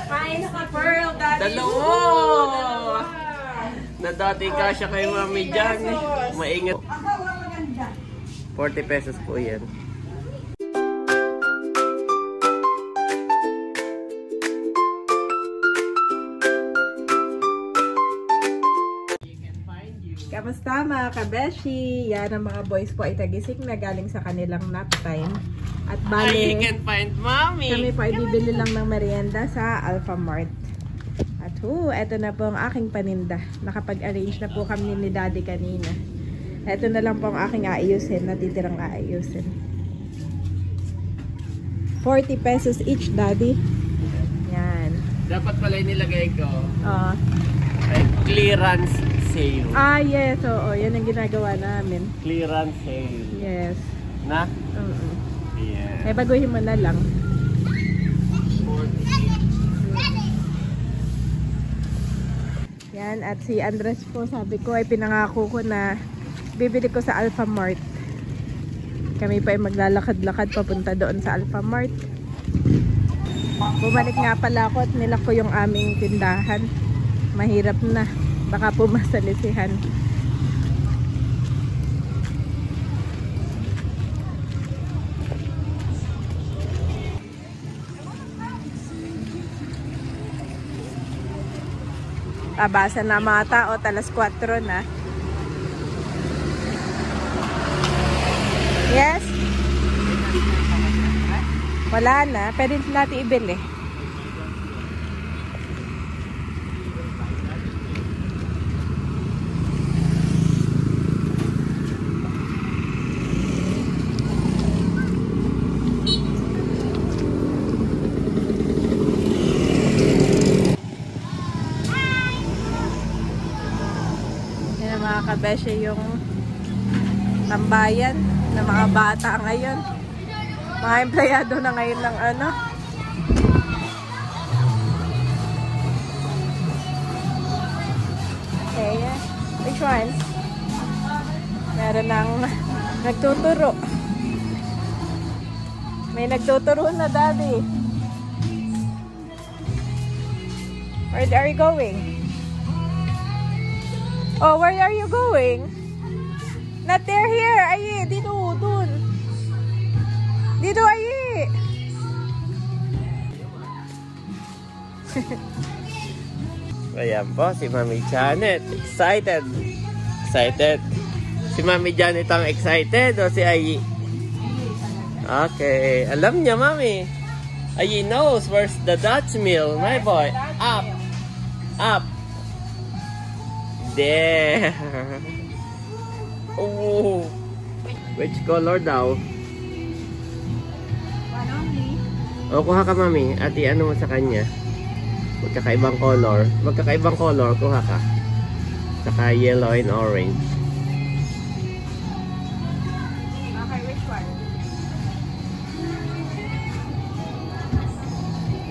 Kain ka, Pearl, Daddy. Dalawa! Na dati kasya kay Mami dyan. Maingat. 40 pesos po yan. Kamusta mga kabeshi? Yan ang mga boys po ay tagising na galing sa kanilang nap time. At bali, You can find Mommy! kami po ay bibili lang ng merienda sa Alpha Mart. At eto na po ang aking paninda. Nakapag-arrange na po kami ni Daddy kanina. Eto na lang po ang aking aayusin, natitirang aayusin. 40 pesos each, Daddy. Yan. Dapat pala nilagay ko. Oh. Ay, clearance sale. Yes. Oo. Yan ang ginagawa namin. Clearance sale. Yes. Na? Eh, baguhin mo na lang. Yan. At si Andres po, sabi ko, ay pinangako ko na bibili ko sa Alpha Mart. Kami pa ay maglalakad-lakad papunta doon sa Alpha Mart. Bumalik nga pala ako at nilak ko yung aming tindahan. Mahirap na. Baka po masalisihan. Abasa na mga tao, alas 4 na. Yes? Wala na. Pwede natin ibili. Yan mga kabeshe yung tambayan ng mga bata ngayon. Mga empleyado na ngayon ng ano. Okay, which one? Meron ng nagtuturo. May nagtuturo na, Daddy. Where are you going? Oh, where are you going? Not there, here. Ay, dito, dun. Dito, ay. Ayan po, si Mami Janet. Excited. Excited. Si Mami Janet ang excited o si Ayi? Okay. Alam niya, Mami. Ayi knows where's the Dutch meal. My boy. Up. Up. There. Oh. Which color daw? One only. O, kuha ka, Mami. At i-ano mo sa kanya. Magkakaibang color. Magkakaibang color, kuha ka. Saka yellow and orange. Okay, which one?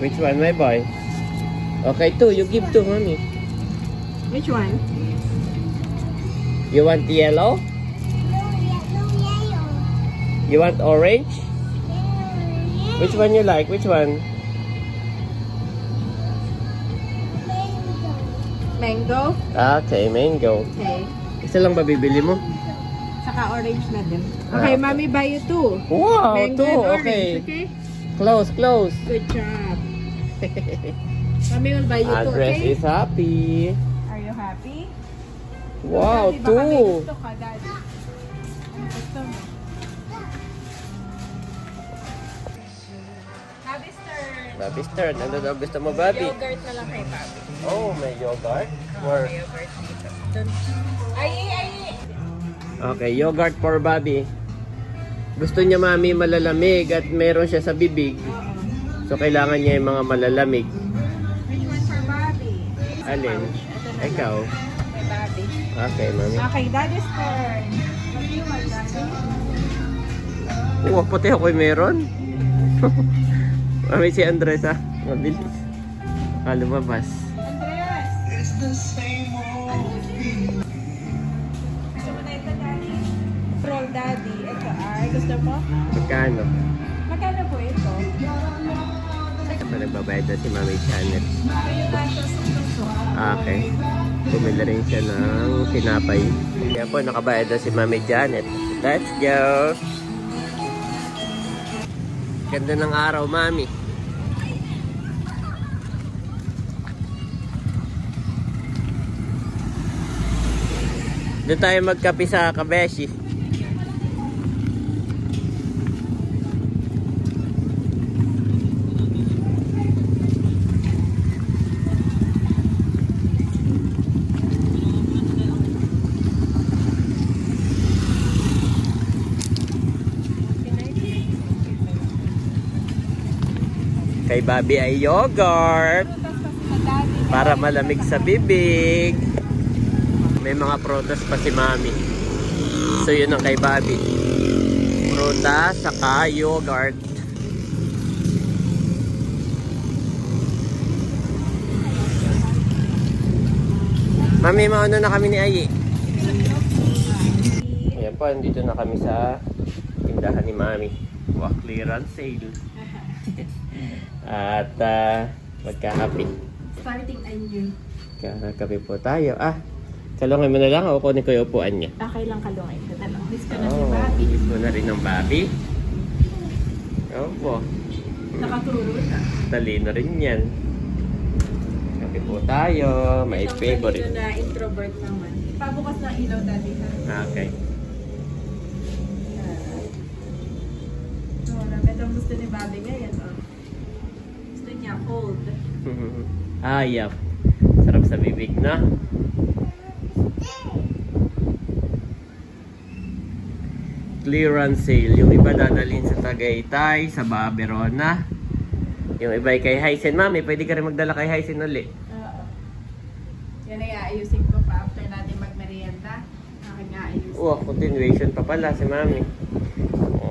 Which one, my boy? Okay, two. You give two, Mami. Which one? You want yellow? You want orange? Which one you like? Which one? Mango? Okay, mango. Okay. Isa lang ba bibili mo? Saka orange na din. Okay, Mommy buy you two. Wow, Mango two. and orange, Okay. okay? Close, close. Good job. Mommy will buy you two, Andres okay? is happy. Are you happy? Wow, Daddy, baka may two. gusto ka, Daddy. Ano gusto mo? Bobby's turn. Bobby's turn. Ano daw gusto mo, Bobby? Yogurt na lang kay Bobby. Oh, may yogurt? Where? May yogurt dito. Dun. Ay! Okay, yogurt for Bobby. Gusto niya, Mami, malalamig at meron siya sa bibig. Oo. So, kailangan niya yung mga malalamig. Which one for Bobby? Alin? Ito na. Ikaw. Kay Bobby. Okay, Mami. Okay, Daddy's turn. What do you want, Daddy? Oh, pati ako'y meron. Mami, si Andres, ha? Mabilis. Lumabas. Andres! Gusto mo na ito, Daddy? Roll, Daddy. Ito ay. Gusto mo? Magkano? Magkano po ito? nagbabayad na si Mami Janet. Okay. Bumili rin siya ng tinapay. Kaya po, nakabayad na si Mami Janet. Let's go! Ganda ng araw, Mami. Doon tayo magkape sa Kabeshi. Kay Bobby ay yogurt para malamig sa bibig. May mga prutas pa si Mami. So yun ang kay Bobby. Prutas saka yogurt. Mami, mauna na kami ni Ayi. Ayan po, dito na kami sa tindahan ni Mami. Wow, clearance sale. At magkakape. Starting anew. Kakakape po tayo. Kalungin mo na lang o kunin ko yung upuan niya. Okay lang kalungin. Miss ko na si Bobby. Miss mo na rin ng Bobby. Opo. Nakaturo na. Talino rin yan. Kape po tayo. May favorite. Isang na introvert naman. Pabukas ng ilaw dati ha. Okay. Ito ang gusto ni Bobby ngayon. Gusto niya cold. Yep. Sarap sa bibig na. Clearance sale. Yung iba dadalhin sa Tagaytay, sa Baberona. Yung iba ay kay Hysen. Mami, pwede ka rin magdala kay Hysen ulit. Oo. Yan ay aayusin ko pa after natin magmerienda. Aking aayusin. Continuation pa pala si Mami.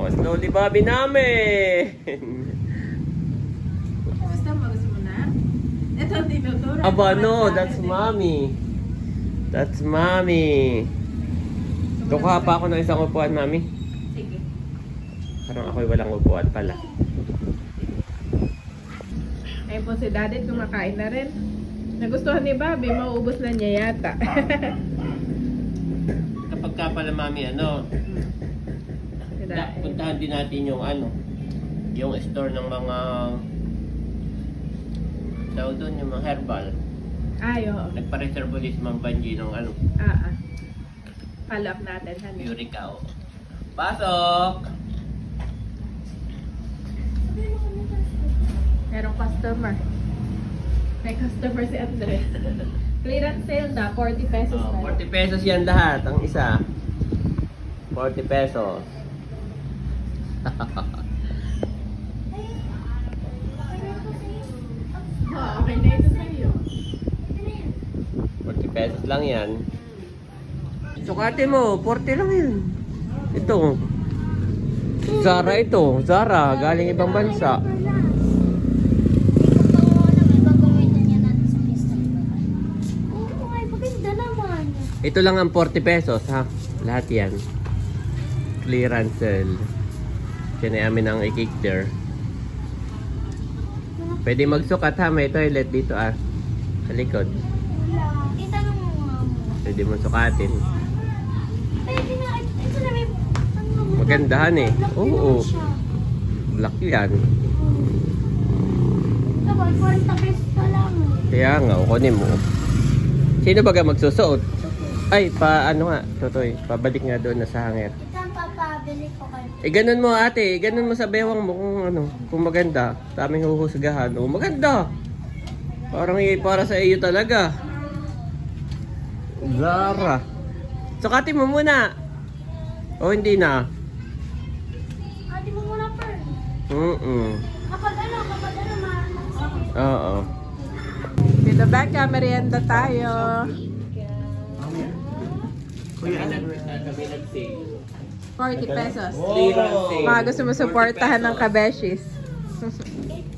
Slowly Bobby namin! Gusto mo? Gusto mo na? Ito ang tinuturo. Aba, no, that's Mommy. That's Mommy. Kukuha pa ako ng isang upuan, Mami. Sige. Parang ako'y walang upuan pala. Ayun po si Daddy, kumakain na rin. Nagustuhan ni Bobby, mauubos na niya yata. Kapag ka pala, Mami, puntahan din natin yung yung store ng mga doon, yung mga herbal. Oo. Nagpa-reserve ulit si Mang Banji ng Follow up natin, honey. Eureka. Pasok! Merong customer. May customer si Andre. Clearance sale na, 40 pesos na. 40 pesos yan lahat, ang isa. 40 pesos. Okay na ito sa'yo. 40 pesos lang yan. Sukati mo, 40 lang yan. Ito. Zara ito. Zara, galing ibang bansa. Ito lang ang 40 pesos ha. Lahat yan. Clearance sale. Yan ay amin ang i-kick there. Pwede magsukat ha. May toilet dito sa likod. Pwede mo sukatin. Magandahan eh. Oo. Black yan. Kaya nga, kunin mo. Sino ba ka magsusuot? Ay, Totoy. Pabalik nga doon na sa hanger. Ganun mo ate. Ganun mo sa bewang mo kung maganda. Sa aming huhusgahan. Maganda. Para sa iyo talaga. Zara. Sukatin mo muna. Hindi na. Ate mo muna per. Kapag Oo. Dito Becca, merienda tayo. Kuya, kami nag-sale. 40 pesos. Clearance sale. Mga gusto mo supportahan ng kabeshis.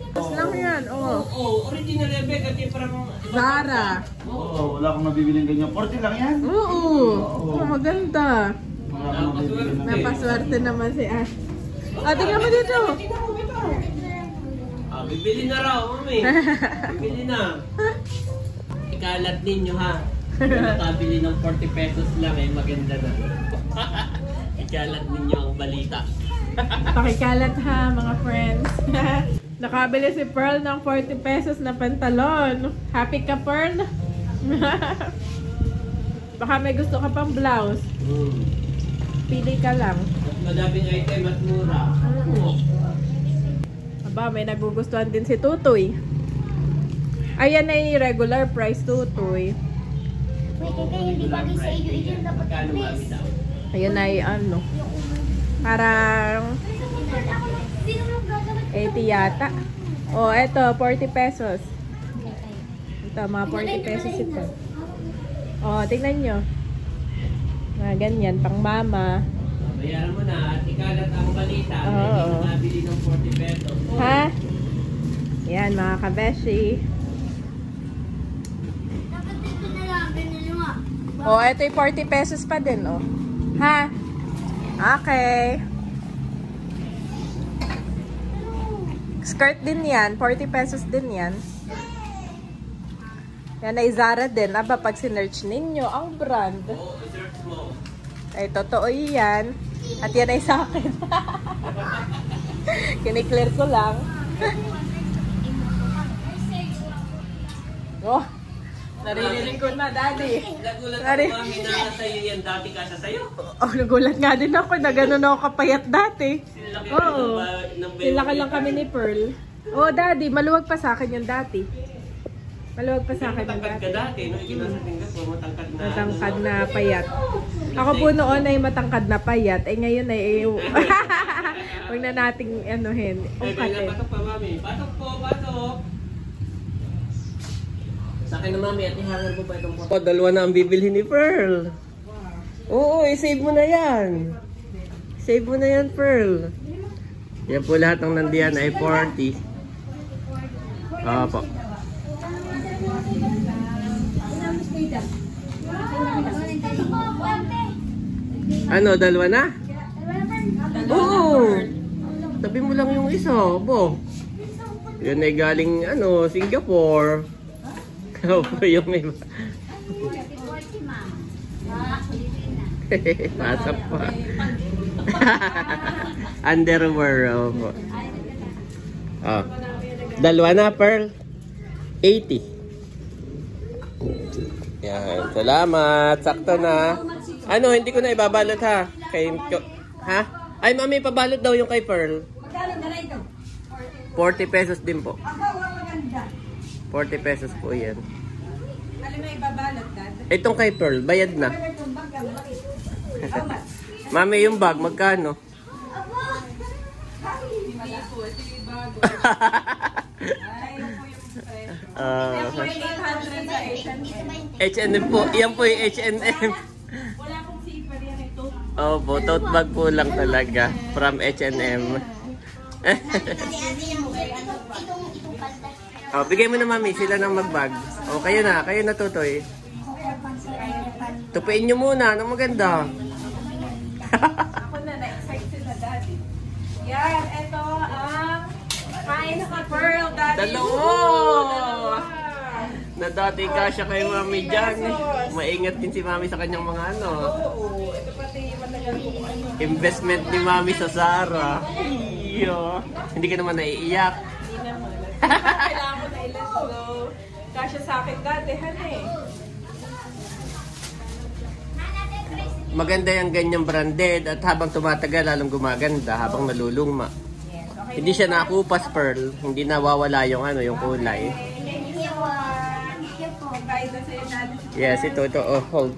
Tapos lang yan, Original Rebecca, di parang... Zara. Wala akong nabibiling ganyan. 40 lang yan. Oo. Maganda. Wala akong nabibiling Napaswerte naman si Ash. Tingnan mo dito. bibili na raw, mami. Bibili na. Ikalat ninyo ha. Kung nakabili ng 40 pesos lang eh, maganda na. Ikalat ninyo ang balita. Pakikalat ha, mga friends. Nakabili si Pearl ng 40 pesos na pantalon. Happy ka, Pearl? Baka may gusto ka pang blouse. Pili ka lang. Mas madaming item at mura. Aba, may nagugustuhan din si Tutoy. Ayan ay regular price, Tutoy. Wait, kaya hindi bagay sa iyo. Iyan dapat Magkano mami please. daw? Ayan ay ano, parang Sino nang gagawin? 80 yata. Oh, eto, 40 pesos. Ito, mga 40 pesos ito. Oh, tingnan nyo. Mga ganyan, pang mama. Bayaran mo na at ikalat ang balita. Oo. Hindi nakabili ng 40 pesos. Ha? Yan, mga kabeshi. Dapat dito na lang. Binili mo. Oh, eto yung 40 pesos pa din, oh. Ha? Okay. Skirt din yan. 40 pesos din yan. Yan ay Zara din. Aba, pag sinerch ninyo, ang brand. Oo, search mo. Ay, totoo yan. At yan ay sa akin. Kiniklear ko lang. Oh, naririnig ko na, Daddy. Nagulat Sorry. ako mami na sa'yo yan dati kasi sa'yo. Oh, nagulat nga din ako na gano'n ako kapayat dati. Silaki Oo. Sila lang kami ni Pearl. Oh, Daddy, maluwag pa sa akin yung dati. Maluwag pa sa akin yung Matangkad ka dati. dati, no? Ikaw sa Singapore, matangkad na. Matangkad na payat. Ako po noon ay matangkad na payat. Eh ngayon ay... Huwag na nating anuhin. Ungkatin. Batok pa, mami. Batok po, batok. Sa akin na, mami, at ihangan mo pa itong po. Dalawa na ang bibilhin ni Pearl. Oo, i-save mo na yan. Save mo na yan, Pearl. Yan po lahat ng nandiyan ay 40. Opo. Ano, dalawa na? Oo. Tabi mo lang yung isa, bo. Yan ay galing, ano, Singapore. Opo, yung may... Pasap pa. Underwear, opo. Oh. Dalawa na, Pearl. 80. Yan, salamat. Sakto na. Ano, hindi ko na ibabalot ha. Ha? Ay, mami, pabalot daw yung kay Pearl. 40 pesos din po. 40 pesos po yan. Alam mo ibabalot, Dad? Itong kay Pearl, bayad na. Mami, yung bag, magkano? H&M po. Yan po yung H&M. Wala pong zipper yan ito. Opo, tote bag po lang talaga. From H&M. Oh, bigay mo na, mami. Sila nang magbag. Oh, kayo na tutoy. Tupiin nyo muna. Anong maganda? Ako na, na-excited na, Daddy. Yan, ito ang kain sa Pearl, Daddy. Dalawa! Na dati kasya kay mami dyan. Maingat din si mami sa kanyang mga ano. Oo, ito pati matagal ko ano. Investment ni mami sa Zara. Iyo. Hindi ka naman naiiyak. Hindi naman. Kailangan ko na ilan go. Kasya sa akin dati, eh. Maganda yung ganyang branded at habang tumatagal lalong gumaganda habang nalulungma. Yes, okay. Hindi siya nakupas, Pearl. Hindi nawawala yung ano, yung kulay. Kahit na sa'yo, Daddy. Yes, ito. Oh, hold.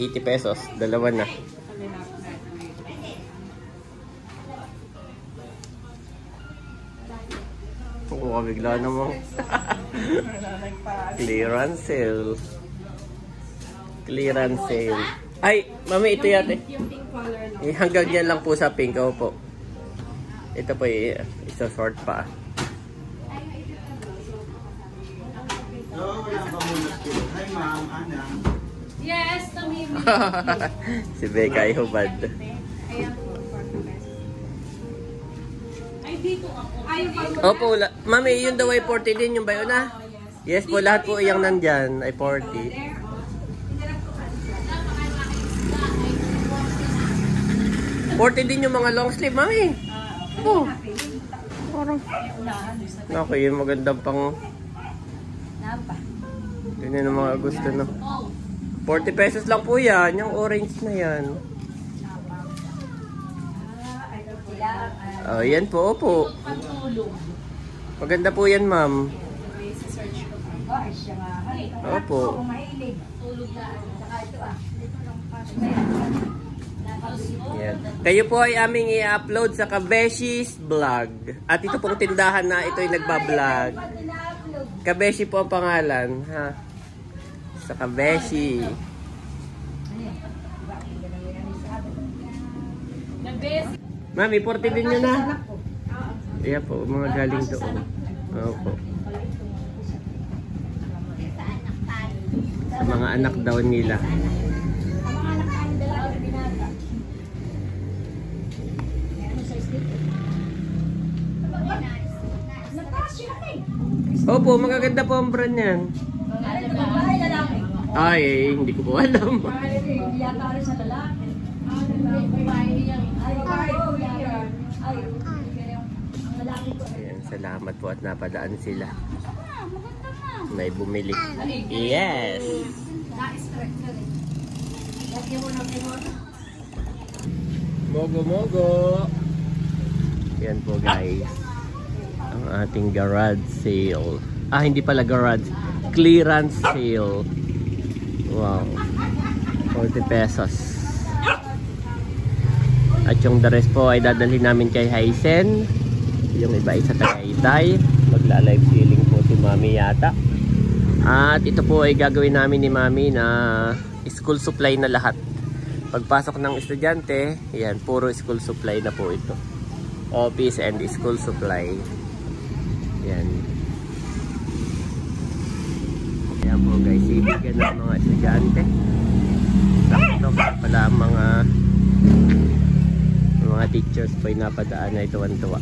80 pesos. Dalawa na. Oo, bigla naman. Clearance sale. Clearance sale. Ay, mami, ito yate. Yung pink color lang. Hanggang yan lang po sa pink. Po. Ito po, isa-sort pa. Hi, ma'am. Ana. Yes, Tamimi. Si Becca ay hubad. Ayan po, 40 pesos. Ay, dito ako. Ay, Opo, mami, yun daw ay 40 din yung bayo na. Yes po, lahat po iyang nandyan ay 40. 40 din yung mga long sleeve, mami. Oh. Parang. Naku, yung magandang pang. Yun yung mga gusto, no? 40 pesos lang po yan. Yung orange na yan. Oh, yan po, opo. Maganda po yan, ma'am. Opo. Yan. Kayo po ay aming i-upload sa Kabeshi's Vlog. At ito pong tindahan na ito ay nagbablog. Kabeshi po ang pangalan, ha? Sa Kabeshi. Mami, 40 din yun na. Iya po, mga galing doon. Opo. Mga anak daw nila. Opo, magaganda po ang brand yan. Ay, hindi ko po alam. Ayan, salamat po at napadaan sila. May bumili. Yes! Mogo-mogo! Yan po guys. Ang ating garage sale. Ah, hindi pala garage. Clearance sale. Wow. 40 pesos. At yung the rest po ay dadalhin namin kay Hysen. Yung iba ay sa Tagaytay. Magla-live selling po si Mami yata. At ito po ay gagawin namin ni Mami na school supply na lahat. Pagpasok ng estudyante, yan, puro school supply na po ito. Office and school supply. Yan. Yan po guys, ibigyan ng mga estudyante. Ito pala ang mga teachers po ay napadaan na ito ang tuwa.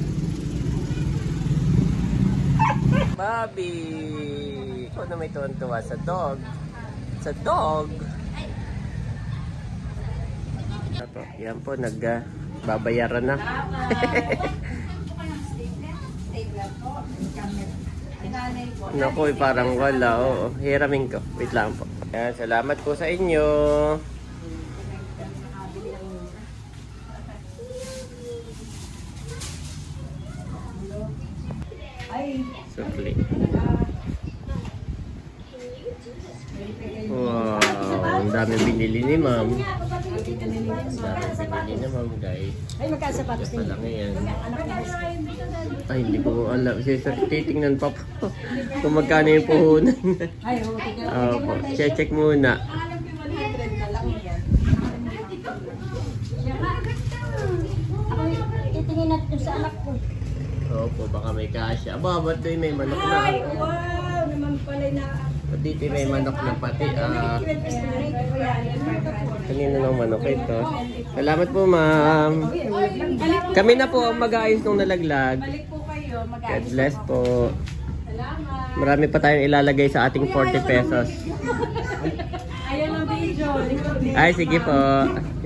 Bobby! Ikaw na may tuwan-tuwa sa dog. Sa dog! Ito, yan po, nagbabayaran na. Naku, parang wala. Oo, hiramin ko. Wait lang po. Yan, salamat po sa inyo. Sukli. Wow, ang dami binili ni ma'am. Ang dami binili ni ma'am guys. Ay, magkasapatos pa lang yan. Ay, hindi ko alam. Titingnan pa po kung magkano yung puhunan. Ay, Opo, check muna. ako titingin natin sa anak ko. Opo, baka may kasya. Aba, ba't doon may manok na? Ay, wow, naman pala na. Ba't dito may manok na pati? Kanina ng manok ito. Salamat po, ma'am. Kami na po ang mag-aayos nung nalaglag. God bless po. Marami pa tayong ilalagay sa ating 40 pesos. Ay, sige po.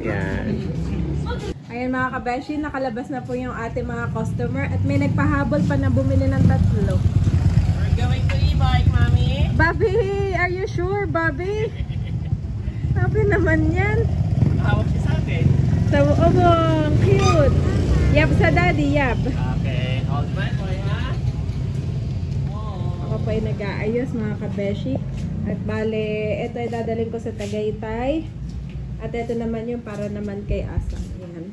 Yan. Ayan mga kabeshi, nakalabas na po yung ating mga customer at may nagpahabol pa na bumili ng 3. We're going to e-bike, Mami. Bobby, are you sure, Bobby? Sabi naman yan. Hawak siya sa atin. So, oh, cute. Yab sa daddy, yab. Okay, hold my boy, ha? Ako pa ay nag-aayos mga kabeshi. At bale, ito ay dadalhin ko sa Tagaytay. At ito naman yung para naman kay Asang. Yan.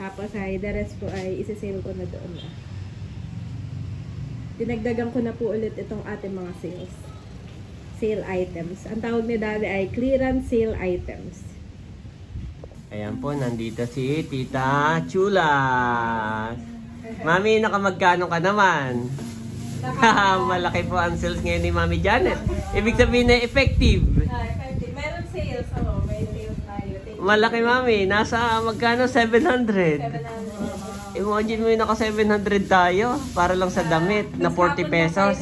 Tapos ay, the rest po ay isi-sale ko na doon na. Dinagdagan ko na po ulit itong ating mga sales. Sale items. Ang tawag ni daddy ay clearance sale items. Ayan po, nandito si Tita Chulas. Mami, nakamagkano ka naman? Malaki po ang sales ngayon ni Mami Janet. Ibig sabihin na effective. Meron sales. Oh, may sales tayo. Malaki, Mami. Nasa magkano? 700. 700. Eh, Imagine mo yung naka 700 tayo para lang sa damit na 40 pesos.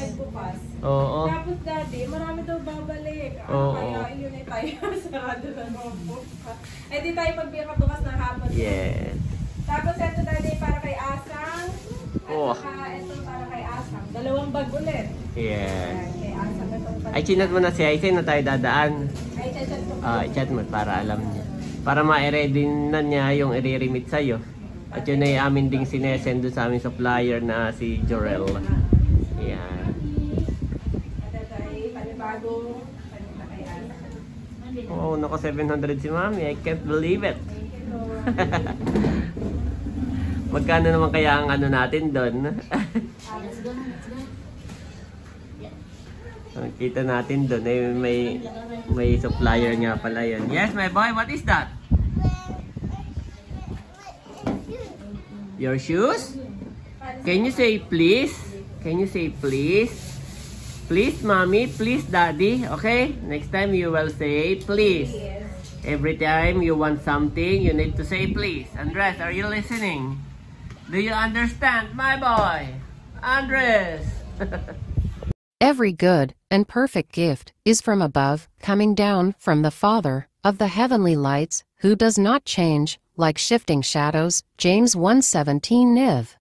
Oo. Tapos daddy, marami daw babalik. Oo. Kaya yun ay tayo. Sarado na notebook. Eh di tayo bukas ng hapon. Yes. Tapos ito daddy para kay Asang. Oh. Ito para kay Asang. Dalawang bag ulit. Yes. Ayan, kay Asang itong bag. Ay, chinat mo na si Aisay na tayo dadaan. Ay, chat ko. I-chat mo para alam niya. Para ma-ready na niya yung i-remit sa'yo. At yun ay amin ding sinesend doon sa aming supplier na si Jorel. Yan. Ito ay panibagong panita kay Asang. Oh, naka 700 si Mami. I can't believe it. Magkano naman kaya ang ano natin doon? Let's go. Ang kita natin doon eh, may supplier nga pala yun. Yes, my boy, what is that? Your shoes? Can you say please? Can you say please? Please, mommy. Please, daddy. Okay? Next time you will say please. Every time you want something, you need to say please. Andres, are you listening? Do you understand, my boy? Andres! Every good and perfect gift is from above, coming down from the Father of the heavenly lights, who does not change, like shifting shadows. James 1:17 Niv.